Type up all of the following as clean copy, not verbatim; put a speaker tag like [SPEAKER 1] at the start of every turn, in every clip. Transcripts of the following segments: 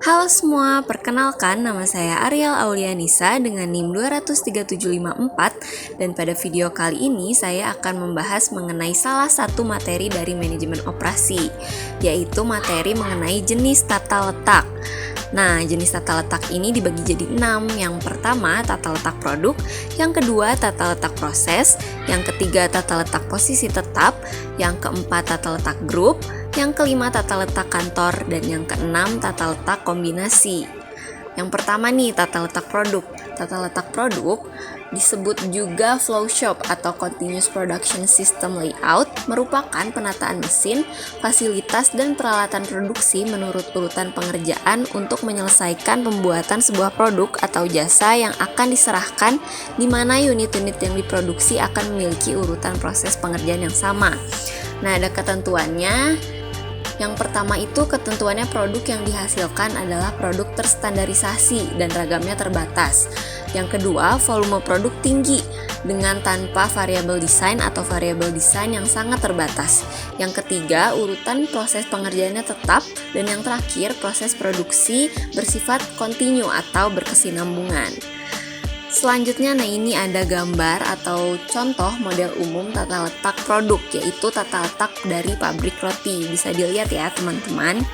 [SPEAKER 1] Halo semua, perkenalkan nama saya Ariel Aulianisa dengan NIM 23754 dan pada video kali ini saya akan membahas mengenai salah satu materi dari manajemen operasi, yaitu materi mengenai jenis tata letak. Nah, jenis tata letak ini dibagi jadi 6. Yang pertama, tata letak produk. Yang kedua, tata letak proses. Yang ketiga, tata letak posisi tetap. Yang keempat, tata letak grup. Yang kelima, tata letak kantor. Dan yang keenam, tata letak kombinasi. Yang pertama nih, tata letak produk. Tata letak produk disebut juga flow shop atau continuous production system layout, merupakan penataan mesin, fasilitas, dan peralatan produksi menurut urutan pengerjaan untuk menyelesaikan pembuatan sebuah produk atau jasa yang akan diserahkan, di mana unit-unit yang diproduksi akan memiliki urutan proses pengerjaan yang sama. Nah, ada ketentuannya. Yang pertama itu ketentuannya produk yang dihasilkan adalah produk terstandarisasi dan ragamnya terbatas. Yang kedua, volume produk tinggi dengan tanpa variabel desain atau variabel desain yang sangat terbatas. Yang ketiga, urutan proses pengerjaannya tetap. Dan yang terakhir, proses produksi bersifat kontinu atau berkesinambungan. Selanjutnya, ini ada gambar atau contoh model umum tata letak produk, yaitu tata letak dari pabrik roti. Bisa dilihat ya teman-teman.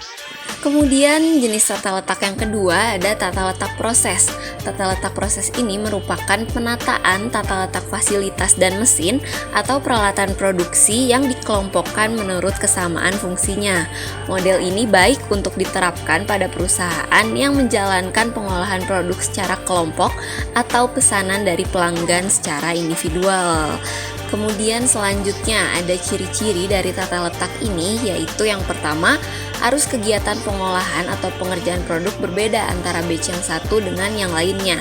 [SPEAKER 1] Kemudian jenis tata letak yang kedua ada tata letak proses. Tata letak proses ini merupakan penataan tata letak fasilitas dan mesin atau peralatan produksi yang dikelompokkan menurut kesamaan fungsinya. Model ini baik untuk diterapkan pada perusahaan yang menjalankan pengolahan produk secara kelompok atau pesanan dari pelanggan secara individual. Kemudian selanjutnya ada ciri-ciri dari tata letak ini, yaitu yang pertama, arus kegiatan pengolahan atau pengerjaan produk berbeda antara batch yang satu dengan yang lainnya.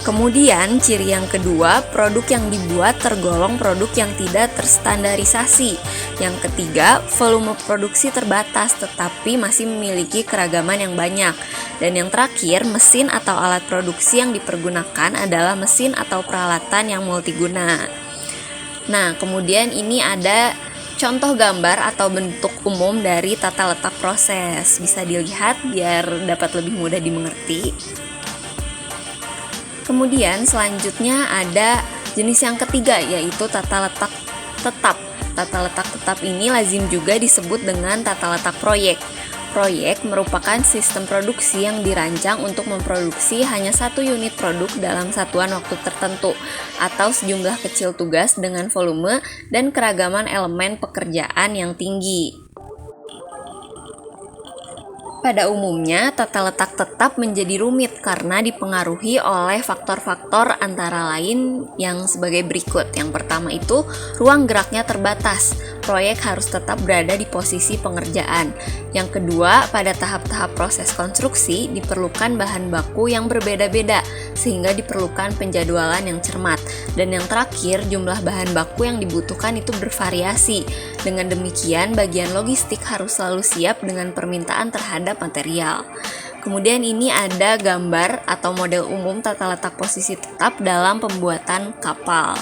[SPEAKER 1] Kemudian ciri yang kedua, produk yang dibuat tergolong produk yang tidak terstandarisasi. Yang ketiga, volume produksi terbatas tetapi masih memiliki keragaman yang banyak. Dan yang terakhir, mesin atau alat produksi yang dipergunakan adalah mesin atau peralatan yang multiguna. Nah, kemudian ini ada contoh gambar atau bentuk umum dari tata letak proses. Bisa dilihat biar dapat lebih mudah dimengerti. Kemudian selanjutnya ada jenis yang ketiga, yaitu tata letak tetap. Tata letak tetap ini lazim juga disebut dengan tata letak proyek. Proyek merupakan sistem produksi yang dirancang untuk memproduksi hanya satu unit produk dalam satuan waktu tertentu atau sejumlah kecil tugas dengan volume dan keragaman elemen pekerjaan yang tinggi. Pada umumnya, tata letak tetap menjadi rumit karena dipengaruhi oleh faktor-faktor antara lain yang sebagai berikut. Yang pertama itu, ruang geraknya terbatas. Proyek harus tetap berada di posisi pengerjaan. Yang kedua, pada tahap-tahap proses konstruksi diperlukan bahan baku yang berbeda-beda, sehingga diperlukan penjadwalan yang cermat. Dan yang terakhir, jumlah bahan baku yang dibutuhkan itu bervariasi. Dengan demikian, bagian logistik harus selalu siap dengan permintaan terhadap material. Kemudian ini ada gambar atau model umum tata letak posisi tetap dalam pembuatan kapal.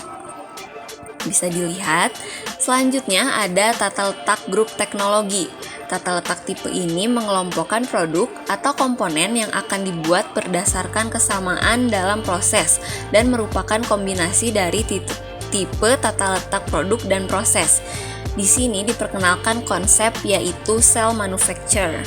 [SPEAKER 1] Bisa dilihat. Selanjutnya ada tata letak grup teknologi. Tata letak tipe ini mengelompokkan produk atau komponen yang akan dibuat berdasarkan kesamaan dalam proses dan merupakan kombinasi dari tipe tata letak produk dan proses. Di sini diperkenalkan konsep yaitu cell manufacture.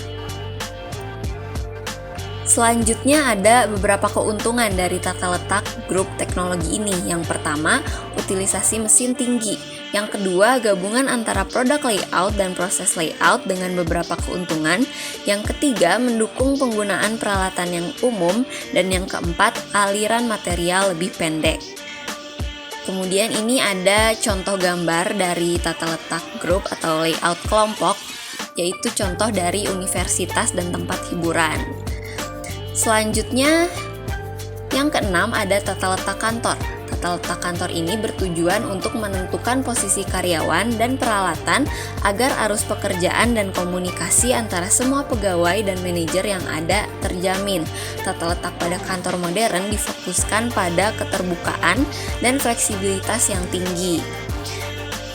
[SPEAKER 1] Selanjutnya ada beberapa keuntungan dari tata letak grup teknologi ini. Yang pertama, utilisasi mesin tinggi. Yang kedua, gabungan antara produk layout dan proses layout dengan beberapa keuntungan. Yang ketiga, mendukung penggunaan peralatan yang umum. Dan yang keempat, aliran material lebih pendek. Kemudian ini ada contoh gambar dari tata letak grup atau layout kelompok, yaitu contoh dari universitas dan tempat hiburan. Selanjutnya, yang keenam ada tata letak kantor. Tata letak kantor ini bertujuan untuk menentukan posisi karyawan dan peralatan agar arus pekerjaan dan komunikasi antara semua pegawai dan manajer yang ada terjamin. Tata letak pada kantor modern difokuskan pada keterbukaan dan fleksibilitas yang tinggi.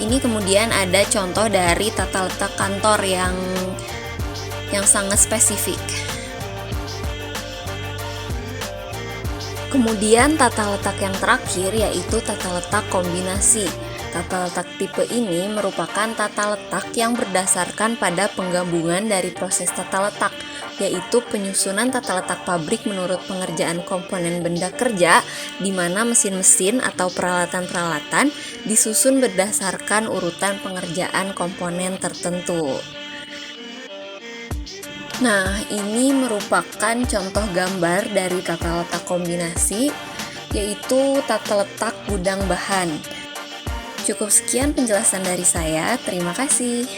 [SPEAKER 1] Ini kemudian ada contoh dari tata letak kantor yang sangat spesifik. Kemudian tata letak yang terakhir yaitu tata letak kombinasi. Tata letak tipe ini merupakan tata letak yang berdasarkan pada penggabungan dari proses tata letak, yaitu penyusunan tata letak pabrik menurut pengerjaan komponen benda kerja, di mana mesin-mesin atau peralatan-peralatan disusun berdasarkan urutan pengerjaan komponen tertentu. Nah, ini merupakan contoh gambar dari tata letak kombinasi, yaitu tata letak gudang bahan. Cukup sekian penjelasan dari saya, terima kasih.